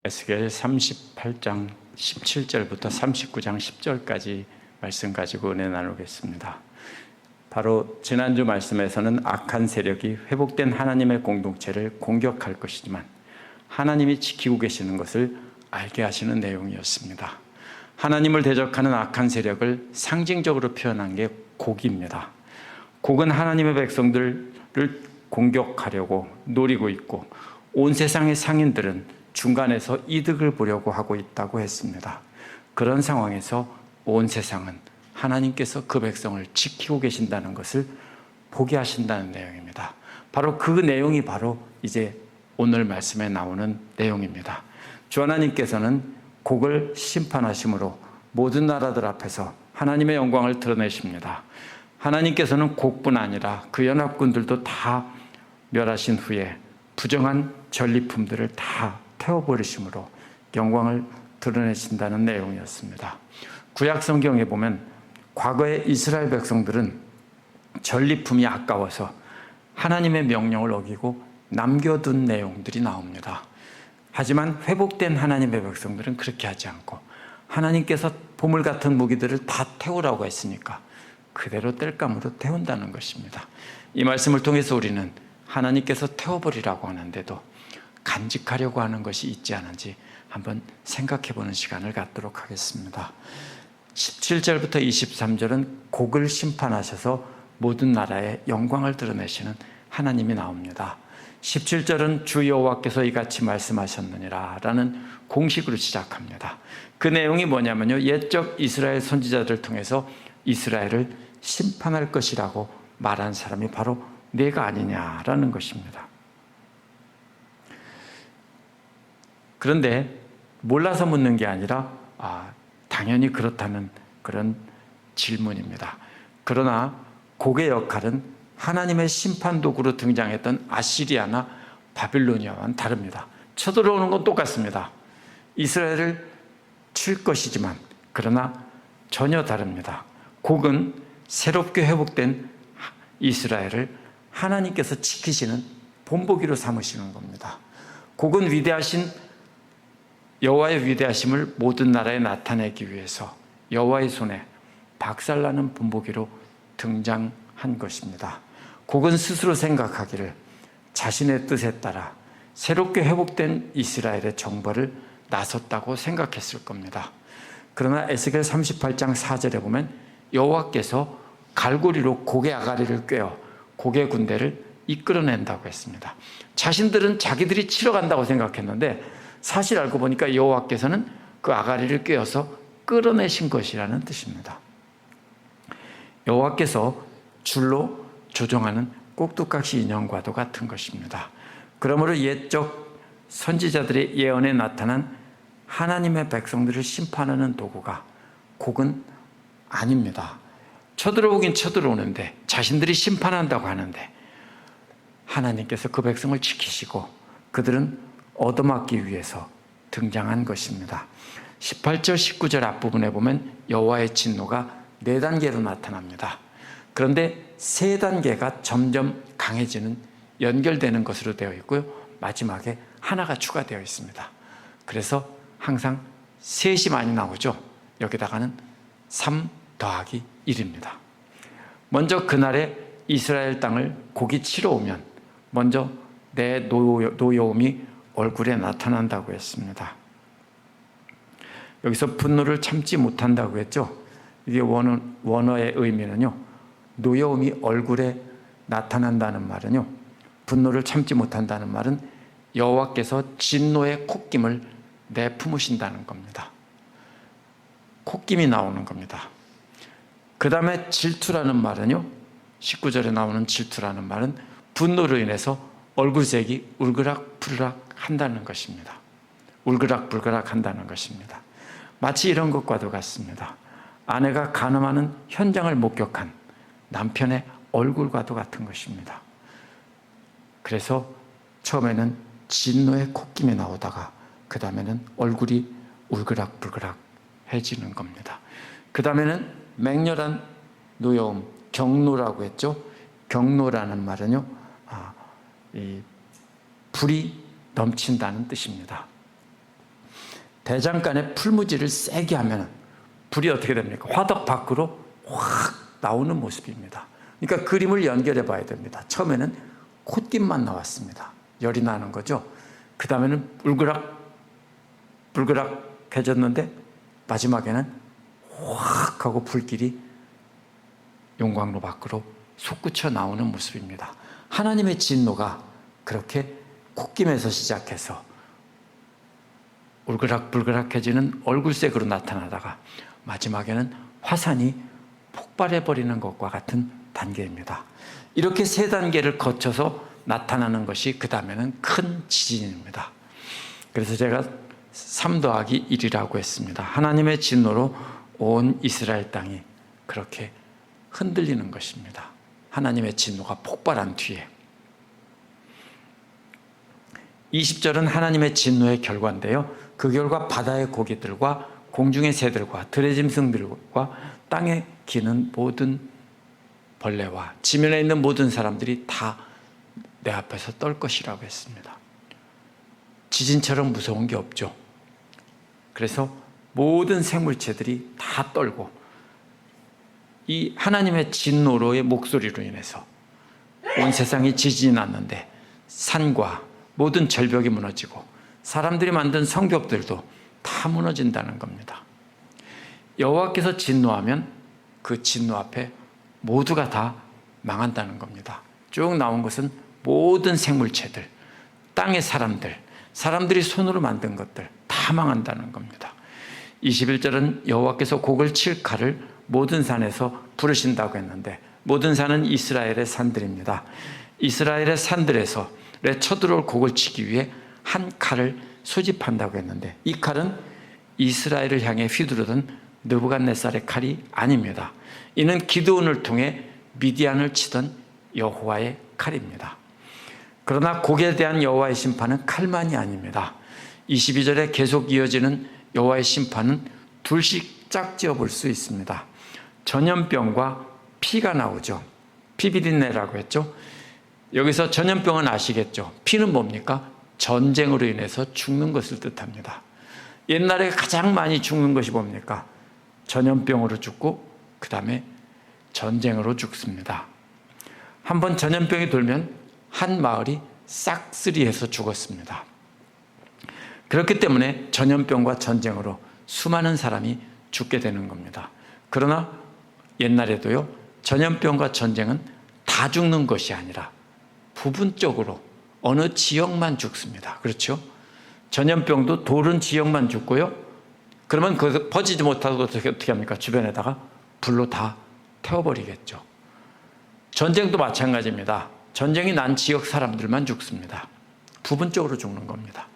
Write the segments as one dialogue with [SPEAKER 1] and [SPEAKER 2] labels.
[SPEAKER 1] 에스겔 38장 17절부터 39장 10절까지 말씀 가지고 은혜 나누겠습니다. 바로 지난주 말씀에서는 악한 세력이 회복된 하나님의 공동체를 공격할 것이지만 하나님이 지키고 계시는 것을 알게 하시는 내용이었습니다. 하나님을 대적하는 악한 세력을 상징적으로 표현한 게 곡입니다. 곡은 하나님의 백성들을 공격하려고 노리고 있고 온 세상의 상인들은 중간에서 이득을 보려고 하고 있다고 했습니다. 그런 상황에서 온 세상은 하나님께서 그 백성을 지키고 계신다는 것을 보게 하신다는 내용입니다. 바로 그 내용이 바로 이제 오늘 말씀에 나오는 내용입니다. 주 하나님께서는 곡을 심판하심으로 모든 나라들 앞에서 하나님의 영광을 드러내십니다. 하나님께서는 곡뿐 아니라 그 연합군들도 다 멸하신 후에 부정한 전리품들을 다 태워버리심으로 영광을 드러내신다는 내용이었습니다. 구약 성경에 보면 과거의 이스라엘 백성들은 전리품이 아까워서 하나님의 명령을 어기고 남겨둔 내용들이 나옵니다. 하지만 회복된 하나님의 백성들은 그렇게 하지 않고 하나님께서 보물 같은 무기들을 다 태우라고 했으니까 그대로 땔감으로 태운다는 것입니다. 이 말씀을 통해서 우리는 하나님께서 태워버리라고 하는데도 간직하려고 하는 것이 있지 않은지 한번 생각해 보는 시간을 갖도록 하겠습니다. 17절부터 23절은 곡을 심판하셔서 모든 나라에 영광을 드러내시는 하나님이 나옵니다. 17절은 주 여호와께서 이같이 말씀하셨느니라 라는 공식으로 시작합니다. 그 내용이 뭐냐면요, 옛적 이스라엘 선지자들을 통해서 이스라엘을 심판할 것이라고 말한 사람이 바로 내가 아니냐라는 것입니다. 그런데 몰라서 묻는 게 아니라 당연히 그렇다는 그런 질문입니다. 그러나 곡의 역할은 하나님의 심판 도구로 등장했던 아시리아나 바빌로니아와는 다릅니다. 쳐들어오는 건 똑같습니다. 이스라엘을 칠 것이지만 그러나 전혀 다릅니다. 곡은 새롭게 회복된 이스라엘을 하나님께서 지키시는 본보기로 삼으시는 겁니다. 곡은 위대하신 여호와의 위대하심을 모든 나라에 나타내기 위해서 여호와의 손에 박살나는 본보기로 등장한 것입니다. 곡은 스스로 생각하기를 자신의 뜻에 따라 새롭게 회복된 이스라엘의 정벌을 나섰다고 생각했을 겁니다. 그러나 에스겔 38장 4절에 보면 여호와께서 갈고리로 곡의 아가리를 꿰어 곡의 군대를 이끌어낸다고 했습니다. 자신들은 자기들이 치러 간다고 생각했는데 사실 알고 보니까 여호와께서는 그 아가리를 꿰어서 끌어내신 것이라는 뜻입니다. 여호와께서 줄로 조종하는 꼭두각시 인형과도 같은 것입니다. 그러므로 옛적 선지자들의 예언에 나타난 하나님의 백성들을 심판하는 도구가 곡은 아닙니다. 쳐들어오긴 쳐들어오는데 자신들이 심판한다고 하는데 하나님께서 그 백성을 지키시고 그들은 얻어맞기 위해서 등장한 것입니다. 18절 19절 앞부분에 보면 여호와의 진노가 4단계로 나타납니다. 그런데 3단계가 점점 강해지는 연결되는 것으로 되어 있고요, 마지막에 하나가 추가되어 있습니다. 그래서 항상 3이 많이 나오죠. 여기다가는 3 더하기 1입니다. 먼저 그날에 이스라엘 땅을 곡이 치러 오면 먼저 내 노여움이 얼굴에 나타난다고 했습니다. 여기서 분노를 참지 못한다고 했죠. 이게 원어의 의미는요, 노여움이 얼굴에 나타난다는 말은요, 분노를 참지 못한다는 말은 여호와께서 진노의 콧김을 내뿜으신다는 겁니다. 콧김이 나오는 겁니다. 그 다음에 질투라는 말은요, 19절에 나오는 질투라는 말은 분노로 인해서 얼굴색이 울그락불그락 한다는 것입니다. 울그락불그락 한다는 것입니다. 마치 이런 것과도 같습니다. 아내가 간음하는 현장을 목격한 남편의 얼굴과도 같은 것입니다. 그래서 처음에는 진노의 콧김이 나오다가 그 다음에는 얼굴이 울그락불그락 해지는 겁니다. 그 다음에는 맹렬한 노여움, 경노라고 했죠. 경노라는 말은요, 이 불이 넘친다는 뜻입니다. 대장간에 풀무지를 세게 하면 불이 어떻게 됩니까? 화덕 밖으로 확 나오는 모습입니다. 그러니까 그림을 연결해 봐야 됩니다. 처음에는 콧김만 나왔습니다. 열이 나는 거죠. 그 다음에는 불그락해졌는데 마지막에는 확 하고 불길이 용광로 밖으로 솟구쳐 나오는 모습입니다. 하나님의 진노가 그렇게 콧김에서 시작해서 울그락불그락해지는 얼굴색으로 나타나다가 마지막에는 화산이 폭발해버리는 것과 같은 단계입니다. 이렇게 세 단계를 거쳐서 나타나는 것이 그 다음에는 큰 지진입니다. 그래서 제가 3 더하기 1이라고 했습니다. 하나님의 진노로 온 이스라엘 땅이 그렇게 흔들리는 것입니다. 하나님의 진노가 폭발한 뒤에 20절은 하나님의 진노의 결과인데요. 그 결과 바다의 고기들과 공중의 새들과 들의 짐승들과 땅에 기는 모든 벌레와 지면에 있는 모든 사람들이 다 내 앞에서 떨 것이라고 했습니다. 지진처럼 무서운 게 없죠. 그래서 모든 생물체들이 다 떨고 이 하나님의 진노로의 목소리로 인해서 온 세상이 지진이 났는데 산과 모든 절벽이 무너지고 사람들이 만든 성벽들도 다 무너진다는 겁니다. 여호와께서 진노하면 그 진노 앞에 모두가 다 망한다는 겁니다. 쭉 나온 것은 모든 생물체들, 땅의 사람들이 손으로 만든 것들 다 망한다는 겁니다. 21절은 여호와께서 곡을 칠 칼을 모든 산에서 부르신다고 했는데 모든 산은 이스라엘의 산들입니다. 이스라엘의 산들에서 쳐들어올 곡을 치기 위해 한 칼을 소집한다고 했는데 이 칼은 이스라엘을 향해 휘두르던 느부갓네살의 칼이 아닙니다. 이는 기드온을 통해 미디안을 치던 여호와의 칼입니다. 그러나 곡에 대한 여호와의 심판은 칼만이 아닙니다. 22절에 계속 이어지는 여호와의 심판은 둘씩 짝지어 볼 수 있습니다. 전염병과 피가 나오죠. 피비린내라고 했죠. 여기서 전염병은 아시겠죠. 피는 뭡니까? 전쟁으로 인해서 죽는 것을 뜻합니다. 옛날에 가장 많이 죽는 것이 뭡니까? 전염병으로 죽고 그 다음에 전쟁으로 죽습니다. 한번 전염병이 돌면 한 마을이 싹쓸이해서 죽었습니다. 그렇기 때문에 전염병과 전쟁으로 수많은 사람이 죽게 되는 겁니다. 그러나 옛날에도요, 전염병과 전쟁은 다 죽는 것이 아니라 부분적으로 어느 지역만 죽습니다. 그렇죠? 전염병도 돌은 지역만 죽고요. 그러면 그 퍼지지 못하고 어떻게 합니까? 주변에다가 불로 다 태워버리겠죠. 전쟁도 마찬가지입니다. 전쟁이 난 지역 사람들만 죽습니다. 부분적으로 죽는 겁니다.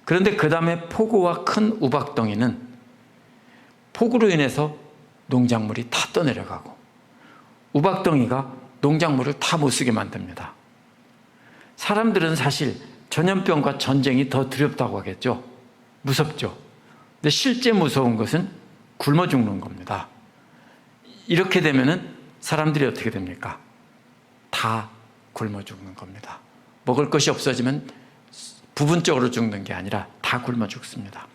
[SPEAKER 1] 그런데 그 다음에 폭우와 큰 우박덩이는 폭우로 인해서 농작물이 다 떠내려가고 우박덩이가 농작물을 다 못쓰게 만듭니다. 사람들은 사실 전염병과 전쟁이 더 두렵다고 하겠죠. 무섭죠. 근데 실제 무서운 것은 굶어 죽는 겁니다. 이렇게 되면은 사람들이 어떻게 됩니까? 다 굶어 죽는 겁니다. 먹을 것이 없어지면 부분적으로 죽는 게 아니라 다 굶어 죽습니다.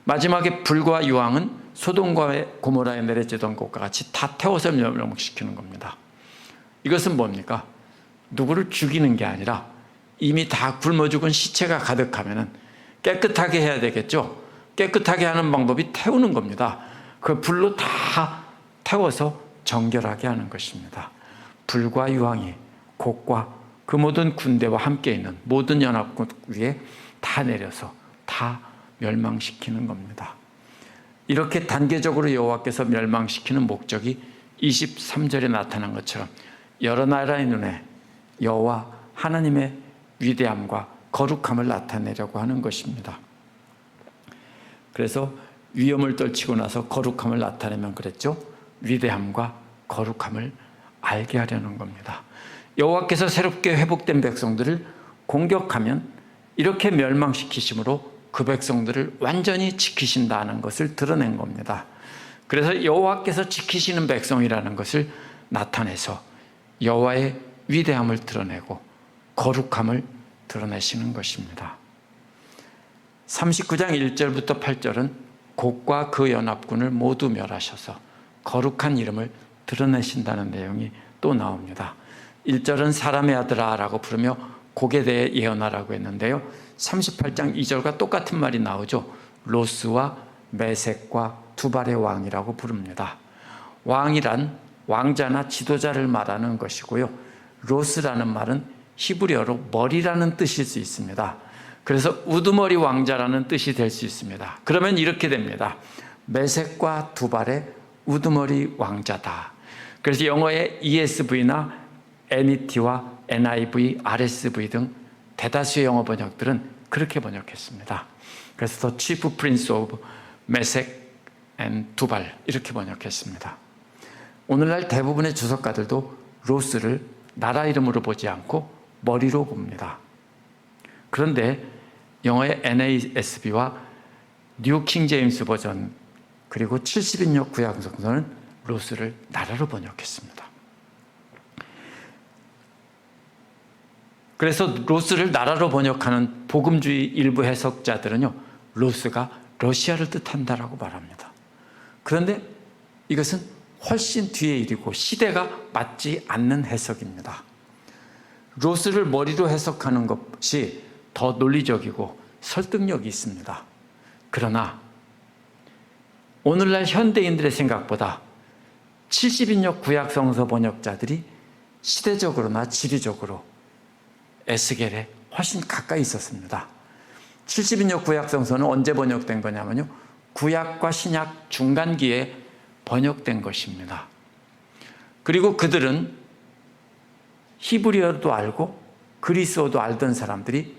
[SPEAKER 1] 마지막에 불과 유황은 소돔과 고모라에 내려지던 것과 같이 다 태워서 멸망시키는 겁니다. 이것은 뭡니까? 누구를 죽이는 게 아니라 이미 다 굶어 죽은 시체가 가득하면 깨끗하게 해야 되겠죠. 깨끗하게 하는 방법이 태우는 겁니다. 그 불로 다 태워서 정결하게 하는 것입니다. 불과 유황이 곡과 그 모든 군대와 함께 있는 모든 연합군 위에 다 내려서 다 멸망시키는 겁니다. 이렇게 단계적으로 여호와께서 멸망시키는 목적이 23절에 나타난 것처럼 여러 나라의 눈에 여호와 하나님의 위대함과 거룩함을 나타내려고 하는 것입니다. 그래서 위험을 떨치고 나서 거룩함을 나타내면 그랬죠. 위대함과 거룩함을 알게 하려는 겁니다. 여호와께서 새롭게 회복된 백성들을 공격하면 이렇게 멸망시키심으로 그 백성들을 완전히 지키신다는 것을 드러낸 겁니다. 그래서 여호와께서 지키시는 백성이라는 것을 나타내서 여호와의 위대함을 드러내고 거룩함을 드러내시는 것입니다. 39장 1절부터 8절은 곡과 그 연합군을 모두 멸하셔서 거룩한 이름을 드러내신다는 내용이 또 나옵니다. 1절은 사람의 아들아 라고 부르며 곡에 대해 예언하라고 했는데요, 38장 2절과 똑같은 말이 나오죠. 로스와 메섹과 두발의 왕이라고 부릅니다. 왕이란 왕자나 지도자를 말하는 것이고요, 로스라는 말은 히브리어로 머리라는 뜻일 수 있습니다. 그래서 우두머리 왕자라는 뜻이 될 수 있습니다. 그러면 이렇게 됩니다. 메섹과 두발의 우두머리 왕자다. 그래서 영어의 ESV나 NET와 NIV, RSV 등 대다수의 영어 번역들은 그렇게 번역했습니다. 그래서 The Chief Prince of Mesech and 두발 이렇게 번역했습니다. 오늘날 대부분의 주석가들도 로스를 나라 이름으로 보지 않고 머리로 봅니다. 그런데 영어의 NASB와 뉴 킹 제임스 버전 그리고 70인역 구약 성서는 로스를 나라로 번역했습니다. 그래서 로스를 나라로 번역하는 복음주의 일부 해석자들은요, 로스가 러시아를 뜻한다라고 말합니다. 그런데 이것은 훨씬 뒤의 일이고 시대가 맞지 않는 해석입니다. 로스를 머리로 해석하는 것이 더 논리적이고 설득력이 있습니다. 그러나 오늘날 현대인들의 생각보다 70인역 구약 성서 번역자들이 시대적으로나 지리적으로 에스겔에 훨씬 가까이 있었습니다. 70인역 구약 성서는 언제 번역된 거냐면요, 구약과 신약 중간기에 번역된 것입니다. 그리고 그들은 히브리어도 알고 그리스어도 알던 사람들이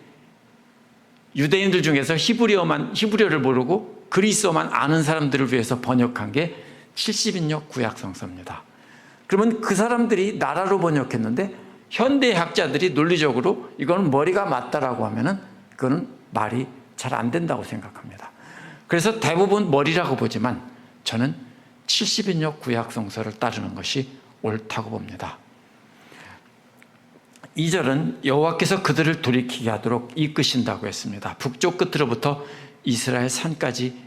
[SPEAKER 1] 유대인들 중에서 히브리어를 모르고 그리스어만 아는 사람들을 위해서 번역한 게 70인역 구약 성서입니다. 그러면 그 사람들이 나라로 번역했는데 현대 학자들이 논리적으로 이건 머리가 맞다라고 하면은 그거는 말이 잘 안 된다고 생각합니다. 그래서 대부분 머리라고 보지만 저는 70인역 구약 성서를 따르는 것이 옳다고 봅니다. 2절은 여호와께서 그들을 돌이키게 하도록 이끄신다고 했습니다. 북쪽 끝으로부터 이스라엘 산까지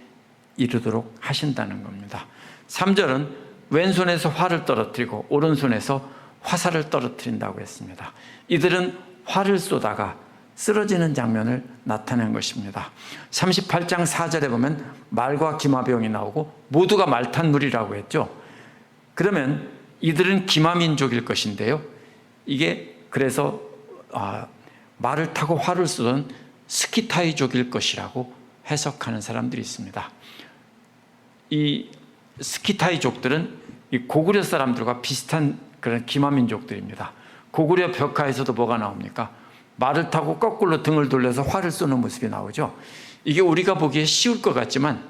[SPEAKER 1] 이르도록 하신다는 겁니다. 3절은 왼손에서 활을 떨어뜨리고 오른손에서 화살을 떨어뜨린다고 했습니다. 이들은 활을 쏘다가 쓰러지는 장면을 나타낸 것입니다. 38장 4절에 보면 말과 기마병이 나오고 모두가 말탄물이라고 했죠. 그러면 이들은 기마민족일 것인데요, 이게 그래서 말을 타고 활을 쏘던 스키타이족일 것이라고 해석하는 사람들이 있습니다. 이 스키타이족들은 이 고구려 사람들과 비슷한 그런 기마민족들입니다. 고구려 벽화에서도 뭐가 나옵니까? 말을 타고 거꾸로 등을 돌려서 활을 쏘는 모습이 나오죠. 이게 우리가 보기에 쉬울 것 같지만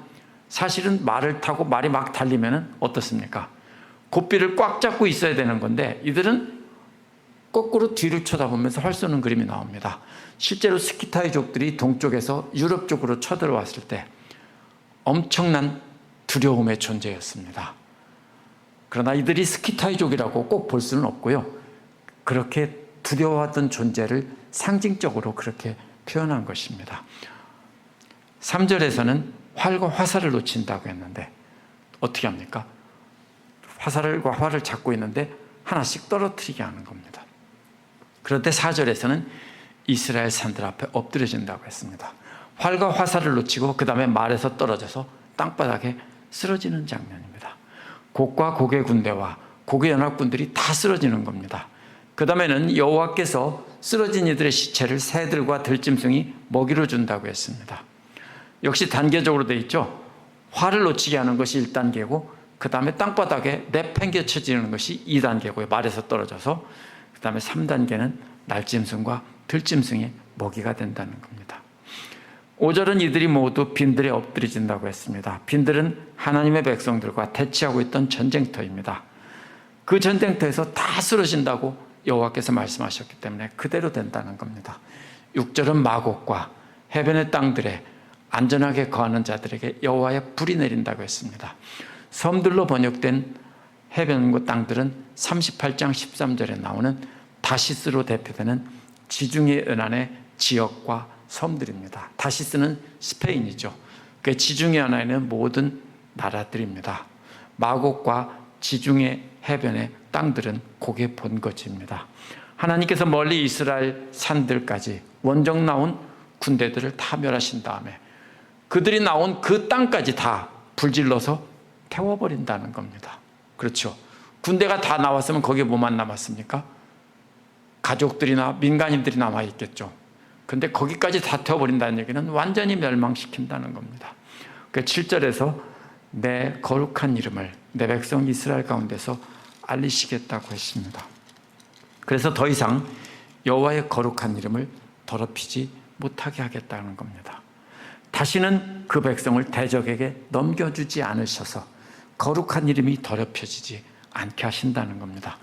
[SPEAKER 1] 사실은 말을 타고 말이 막 달리면 어떻습니까? 고삐를 꽉 잡고 있어야 되는 건데 이들은 거꾸로 뒤를 쳐다보면서 활 쏘는 그림이 나옵니다. 실제로 스키타이족들이 동쪽에서 유럽 쪽으로 쳐들어왔을 때 엄청난 두려움의 존재였습니다. 그러나 이들이 스키타이족이라고 꼭 볼 수는 없고요, 그렇게 두려워하던 존재를 상징적으로 그렇게 표현한 것입니다. 3절에서는 활과 화살을 놓친다고 했는데 어떻게 합니까? 화살과 활을 잡고 있는데 하나씩 떨어뜨리게 하는 겁니다. 그런데 4절에서는 이스라엘 산들 앞에 엎드려진다고 했습니다. 활과 화살을 놓치고 그 다음에 말에서 떨어져서 땅바닥에 쓰러지는 장면입니다. 곡과 곡의 군대와 곡의 연합군들이 다 쓰러지는 겁니다. 그 다음에는 여호와께서 쓰러진 이들의 시체를 새들과 들짐승이 먹이로 준다고 했습니다. 역시 단계적으로 되어 있죠. 활을 놓치게 하는 것이 1단계고 그 다음에 땅바닥에 내팽개쳐지는 것이 2단계고요. 말에서 떨어져서 그 다음에 3단계는 날짐승과 들짐승의 먹이가 된다는 겁니다. 5절은 이들이 모두 빈들에 엎드려진다고 했습니다. 빈들은 하나님의 백성들과 대치하고 있던 전쟁터입니다. 그 전쟁터에서 다 쓰러진다고 여호와께서 말씀하셨기 때문에 그대로 된다는 겁니다. 6절은 마곡과 해변의 땅들에 안전하게 거하는 자들에게 여호와의 불이 내린다고 했습니다. 섬들로 번역된 해변과 땅들은 38장 13절에 나오는 다시스로 대표되는 지중해 연안의 지역과 섬들입니다. 다시스는 스페인이죠. 그 지중해 하나에 있는 모든 나라들입니다. 마곡과 지중해 해변의 땅들은 곡의 본거지입니다. 하나님께서 멀리 이스라엘 산들까지 원정 나온 군대들을 다 멸하신 다음에 그들이 나온 그 땅까지 다 불질러서 태워버린다는 겁니다. 그렇죠. 군대가 다 나왔으면 거기에 뭐만 남았습니까? 가족들이나 민간인들이 남아있겠죠. 근데 거기까지 다 태워버린다는 얘기는 완전히 멸망시킨다는 겁니다. 그 7절에서 내 거룩한 이름을 내 백성 이스라엘 가운데서 알리시겠다고 했습니다. 그래서 더 이상 여호와의 거룩한 이름을 더럽히지 못하게 하겠다는 겁니다. 다시는 그 백성을 대적에게 넘겨주지 않으셔서 거룩한 이름이 더럽혀지지 않게 하신다는 겁니다.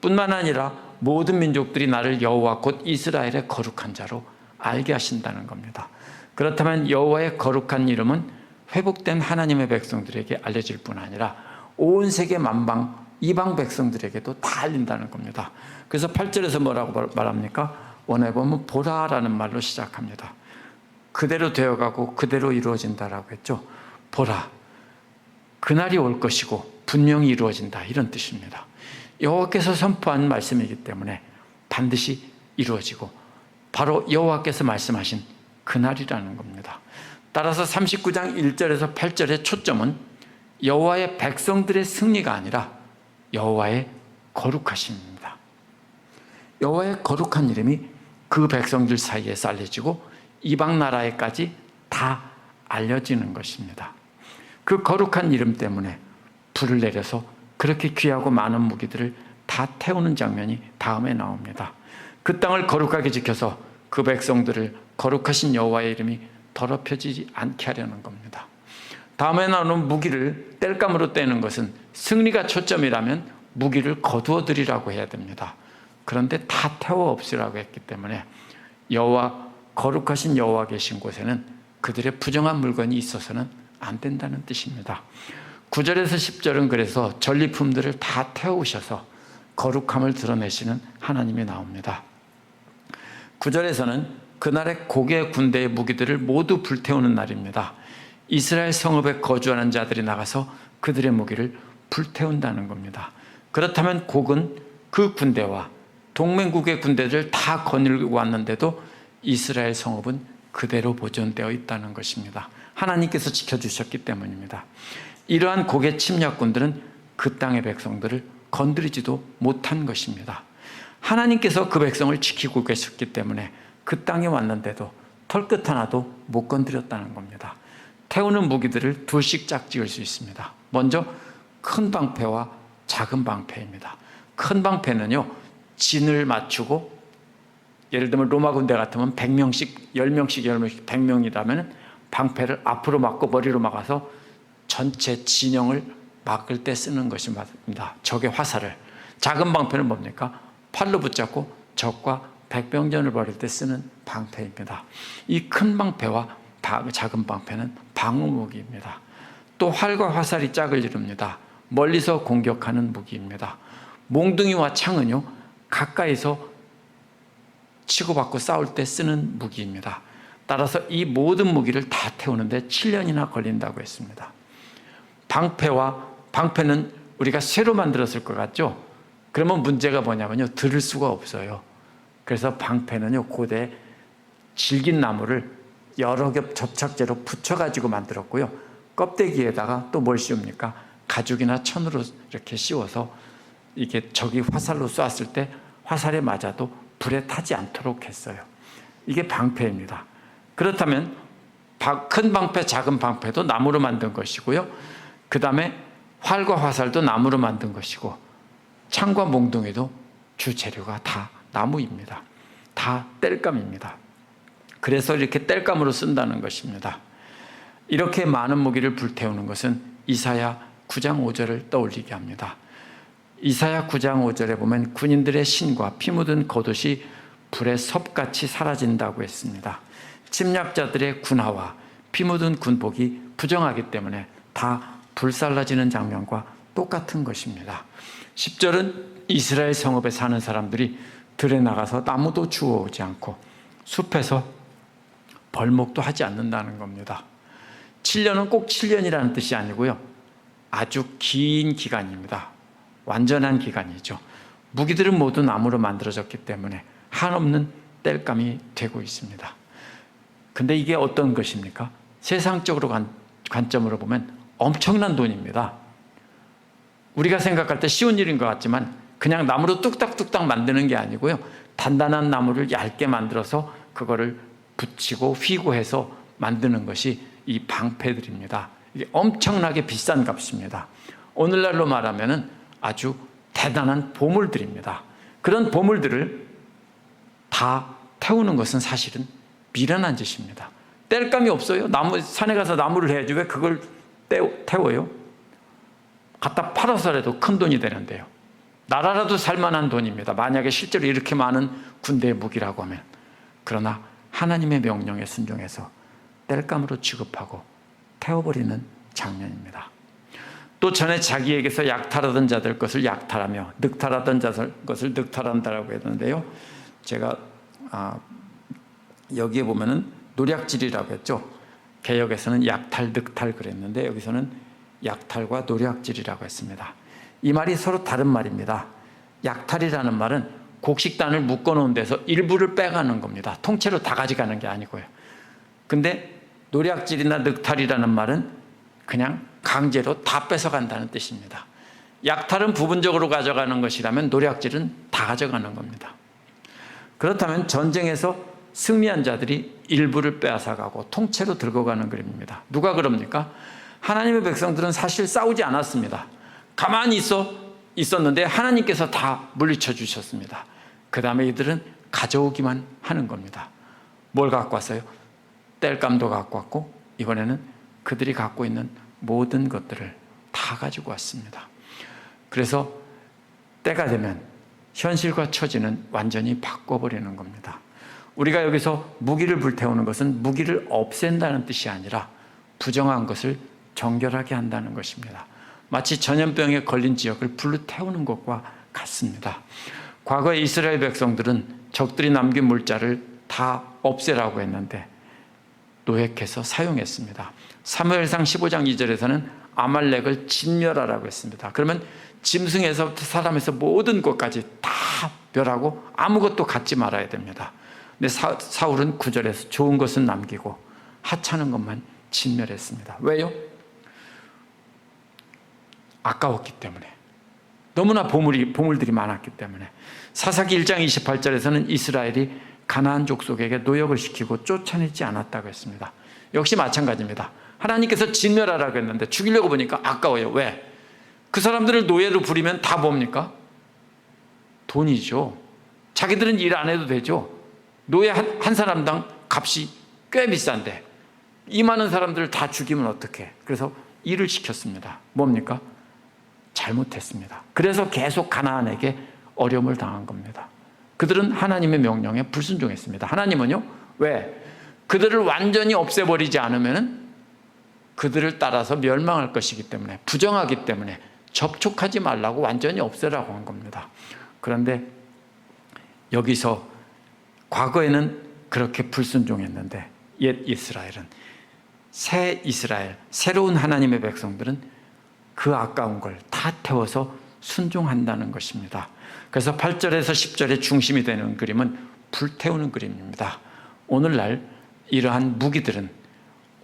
[SPEAKER 1] 뿐만 아니라 모든 민족들이 나를 여호와 곧 이스라엘의 거룩한 자로 알게 하신다는 겁니다. 그렇다면 여호와의 거룩한 이름은 회복된 하나님의 백성들에게 알려질 뿐 아니라 온 세계 만방 이방 백성들에게도 다 알린다는 겁니다. 그래서 8절에서 뭐라고 말합니까? 원어에 보면 보라라는 말로 시작합니다. 그대로 되어가고 그대로 이루어진다라고 했죠. 보라, 그날이 올 것이고 분명히 이루어진다, 이런 뜻입니다. 여호와께서 선포한 말씀이기 때문에 반드시 이루어지고 바로 여호와께서 말씀하신 그날이라는 겁니다. 따라서 39장 1절에서 8절의 초점은 여호와의 백성들의 승리가 아니라 여호와의 거룩하심입니다. 여호와의 거룩한 이름이 그 백성들 사이에서 알려지고 이방 나라에까지 다 알려지는 것입니다. 그 거룩한 이름 때문에 불을 내려서 그렇게 귀하고 많은 무기들을 다 태우는 장면이 다음에 나옵니다. 그 땅을 거룩하게 지켜서 그 백성들을 거룩하신 여호와의 이름이 더럽혀지지 않게 하려는 겁니다. 다음에 나오는 무기를 땔감으로 떼는 것은 승리가 초점이라면 무기를 거두어 드리라고 해야 됩니다. 그런데 다 태워 없으라고 했기 때문에 여호와, 거룩하신 여호와 계신 곳에는 그들의 부정한 물건이 있어서는 안 된다는 뜻입니다. 9절에서 10절은 그래서 전리품들을 다 태우셔서 거룩함을 드러내시는 하나님이 나옵니다. 9절에서는 그날의 고개 군대의 무기들을 모두 불태우는 날입니다. 이스라엘 성읍에 거주하는 자들이 나가서 그들의 무기를 불태운다는 겁니다. 그렇다면 곡은 그 군대와 동맹국의 군대들 다 거닐고 왔는데도 이스라엘 성읍은 그대로 보존되어 있다는 것입니다. 하나님께서 지켜주셨기 때문입니다. 이러한 곡의 침략군들은 그 땅의 백성들을 건드리지도 못한 것입니다. 하나님께서 그 백성을 지키고 계셨기 때문에 그 땅에 왔는데도 털끝 하나도 못 건드렸다는 겁니다. 태우는 무기들을 둘씩 짝지을 수 있습니다. 먼저 큰 방패와 작은 방패입니다. 큰 방패는요, 진을 맞추고, 예를 들면 로마 군대 같으면 100명씩, 10명씩, 10명씩, 100명이라면 방패를 앞으로 막고 머리로 막아서 전체 진영을 막을 때 쓰는 것이 맞습니다. 적의 화살을. 작은 방패는 뭡니까? 팔로 붙잡고 적과 백병전을 벌일 때 쓰는 방패입니다. 이 큰 방패와 작은 방패는 방어무기입니다. 또 활과 화살이 짝을 이룹니다. 멀리서 공격하는 무기입니다. 몽둥이와 창은요, 가까이서 치고받고 싸울 때 쓰는 무기입니다. 따라서 이 모든 무기를 다 태우는데 7년이나 걸린다고 했습니다. 방패는 우리가 새로 만들었을 것 같죠? 그러면 문제가 뭐냐면요, 들을 수가 없어요. 그래서 방패는요, 고대 질긴 나무를 여러 겹 접착제로 붙여가지고 만들었고요. 껍데기에다가 또 뭘 씌웁니까? 가죽이나 천으로 이렇게 씌워서 이게 적이 화살로 쏘았을 때 화살에 맞아도 불에 타지 않도록 했어요. 이게 방패입니다. 그렇다면 큰 방패, 작은 방패도 나무로 만든 것이고요. 그 다음에 활과 화살도 나무로 만든 것이고, 창과 몽둥이도 주재료가 다 나무입니다. 다 땔감입니다. 그래서 이렇게 땔감으로 쓴다는 것입니다. 이렇게 많은 무기를 불태우는 것은 이사야 9장 5절을 떠올리게 합니다. 이사야 9장 5절에 보면 군인들의 신과 피 묻은 겉옷이 불에 섭같이 사라진다고 했습니다. 침략자들의 군화와 피 묻은 군복이 부정하기 때문에 다 불살라지는 장면과 똑같은 것입니다. 10절은 이스라엘 성읍에 사는 사람들이 들에 나가서 나무도 주워오지 않고 숲에서 벌목도 하지 않는다는 겁니다. 7년은 꼭 7년이라는 뜻이 아니고요, 아주 긴 기간입니다. 완전한 기간이죠. 무기들은 모두 나무로 만들어졌기 때문에 한없는 땔감이 되고 있습니다. 근데 이게 어떤 것입니까? 세상적으로 관점으로 보면 엄청난 돈입니다. 우리가 생각할 때 쉬운 일인 것 같지만 그냥 나무로 뚝딱뚝딱 만드는 게 아니고요, 단단한 나무를 얇게 만들어서 그거를 붙이고 휘고 해서 만드는 것이 이 방패들입니다. 이게 엄청나게 비싼 값입니다. 오늘날로 말하면 아주 대단한 보물들입니다. 그런 보물들을 다 태우는 것은 사실은 미련한 짓입니다. 뗄감이 없어요. 산에 가서 나무를 해야지 왜 그걸 태워요? 갖다 팔아서라도 큰 돈이 되는데요. 나라라도 살만한 돈입니다. 만약에 실제로 이렇게 많은 군대의 무기라고 하면. 그러나 하나님의 명령에 순종해서 땔감으로 취급하고 태워버리는 장면입니다. 또 전에 자기에게서 약탈하던 자들 것을 약탈하며 늑탈하던 자들 것을 늑탈한다라고 했는데요, 제가 여기에 보면은 노략질이라고 했죠. 개역에서는 약탈, 늑탈 그랬는데 여기서는 약탈과 노략질이라고 했습니다. 이 말이 서로 다른 말입니다. 약탈이라는 말은 곡식단을 묶어놓은 데서 일부를 빼가는 겁니다. 통째로 다 가져가는 게 아니고요. 근데 노략질이나 늑탈이라는 말은 그냥 강제로 다 뺏어간다는 뜻입니다. 약탈은 부분적으로 가져가는 것이라면 노략질은 다 가져가는 겁니다. 그렇다면 전쟁에서 승리한 자들이 일부를 빼앗아가고 통째로 들고 가는 그림입니다. 누가 그럽니까? 하나님의 백성들은 사실 싸우지 않았습니다. 가만히 있었는데 하나님께서 다 물리쳐 주셨습니다. 그 다음에 이들은 가져오기만 하는 겁니다. 뭘 갖고 왔어요? 땔감도 갖고 왔고 이번에는 그들이 갖고 있는 모든 것들을 다 가지고 왔습니다. 그래서 때가 되면 현실과 처지는 완전히 바꿔버리는 겁니다. 우리가 여기서 무기를 불태우는 것은 무기를 없앤다는 뜻이 아니라 부정한 것을 정결하게 한다는 것입니다. 마치 전염병에 걸린 지역을 불로 태우는 것과 같습니다. 과거에 이스라엘 백성들은 적들이 남긴 물자를 다 없애라고 했는데 노획해서 사용했습니다. 사무엘상 15장 2절에서는 아말렉을 진멸하라고 했습니다. 그러면 짐승에서 사람에서 모든 것까지 다 멸하고 아무것도 갖지 말아야 됩니다. 근데 사울은 9절에서 좋은 것은 남기고 하찮은 것만 진멸했습니다. 왜요? 아까웠기 때문에. 너무나 보물들이 많았기 때문에. 사사기 1장 28절에서는 이스라엘이 가나안 족속에게 노역을 시키고 쫓아내지 않았다고 했습니다. 역시 마찬가지입니다. 하나님께서 진멸하라고 했는데 죽이려고 보니까 아까워요. 왜? 그 사람들을 노예로 부리면 다 뭡니까? 돈이죠. 자기들은 일 안 해도 되죠. 노예 한 사람당 값이 꽤 비싼데 이 많은 사람들을 다 죽이면 어떡해? 그래서 일을 시켰습니다. 뭡니까? 잘못했습니다. 그래서 계속 가나안에게 어려움을 당한 겁니다. 그들은 하나님의 명령에 불순종했습니다. 하나님은요? 왜? 그들을 완전히 없애버리지 않으면 그들을 따라서 멸망할 것이기 때문에, 부정하기 때문에 접촉하지 말라고 완전히 없애라고 한 겁니다. 그런데 여기서 과거에는 그렇게 불순종했는데 옛 이스라엘은, 새 이스라엘, 새로운 하나님의 백성들은 그 아까운 걸 다 태워서 순종한다는 것입니다. 그래서 8절에서 10절의 중심이 되는 그림은 불태우는 그림입니다. 오늘날 이러한 무기들은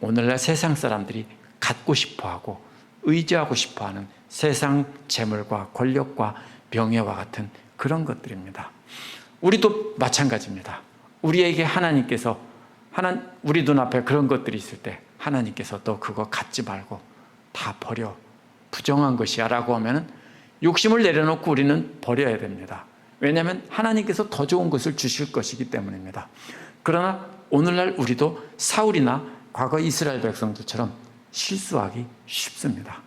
[SPEAKER 1] 오늘날 세상 사람들이 갖고 싶어하고 의지하고 싶어하는 세상 재물과 권력과 명예와 같은 그런 것들입니다. 우리도 마찬가지입니다. 우리에게 하나님께서 우리 눈앞에 그런 것들이 있을 때 하나님께서 또 그거 갖지 말고 다 버려, 부정한 것이야 라고 하면 욕심을 내려놓고 우리는 버려야 됩니다. 왜냐하면 하나님께서 더 좋은 것을 주실 것이기 때문입니다. 그러나 오늘날 우리도 사울이나 과거 이스라엘 백성들처럼 실수하기 쉽습니다.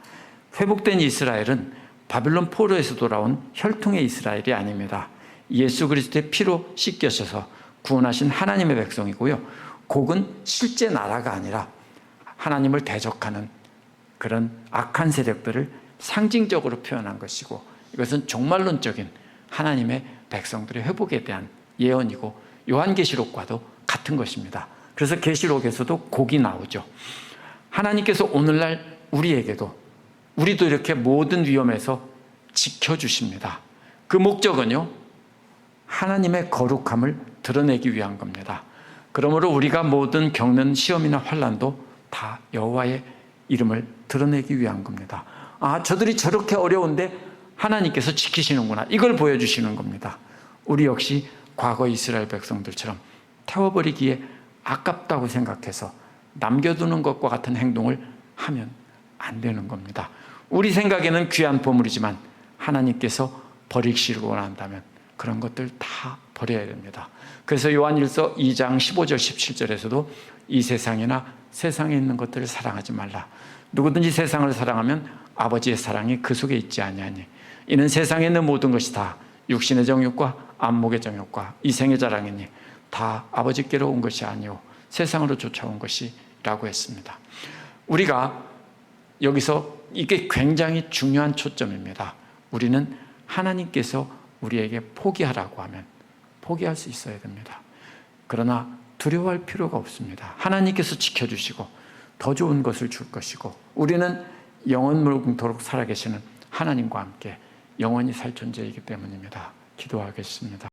[SPEAKER 1] 회복된 이스라엘은 바빌론 포로에서 돌아온 혈통의 이스라엘이 아닙니다. 예수 그리스도의 피로 씻겨져서 구원하신 하나님의 백성이고요. 곡은 실제 나라가 아니라 하나님을 대적하는 그런 악한 세력들을 상징적으로 표현한 것이고, 이것은 종말론적인 하나님의 백성들의 회복에 대한 예언이고 요한계시록과도 같은 것입니다. 그래서 계시록에서도 곡이 나오죠. 하나님께서 오늘날 우리도 이렇게 모든 위험에서 지켜주십니다. 그 목적은요, 하나님의 거룩함을 드러내기 위한 겁니다. 그러므로 우리가 모든 겪는 시험이나 환난도 다 여호와의 이름을 드러내기 위한 겁니다. 저들이 저렇게 어려운데 하나님께서 지키시는구나, 이걸 보여주시는 겁니다. 우리 역시 과거 이스라엘 백성들처럼 태워버리기에 아깝다고 생각해서 남겨두는 것과 같은 행동을 하면 안 되는 겁니다. 우리 생각에는 귀한 보물이지만 하나님께서 버리시고 원한다면 그런 것들 다 버려야 됩니다. 그래서 요한일서 2장 15절 17절에서도 이 세상이나 세상에 있는 것들을 사랑하지 말라. 누구든지 세상을 사랑하면 아버지의 사랑이 그 속에 있지 아니하니 이는 세상에 있는 모든 것이 다 육신의 정욕과 안목의 정욕과 이생의 자랑이니 다 아버지께로 온 것이 아니오 세상으로 쫓아온 것이라고 했습니다. 우리가 여기서 이게 굉장히 중요한 초점입니다. 우리는 하나님께서 우리에게 포기하라고 하면 포기할 수 있어야 됩니다. 그러나 두려워할 필요가 없습니다. 하나님께서 지켜주시고 더 좋은 것을 줄 것이고 우리는 영원무궁토록 살아계시는 하나님과 함께 영원히 살 존재이기 때문입니다. 기도하겠습니다.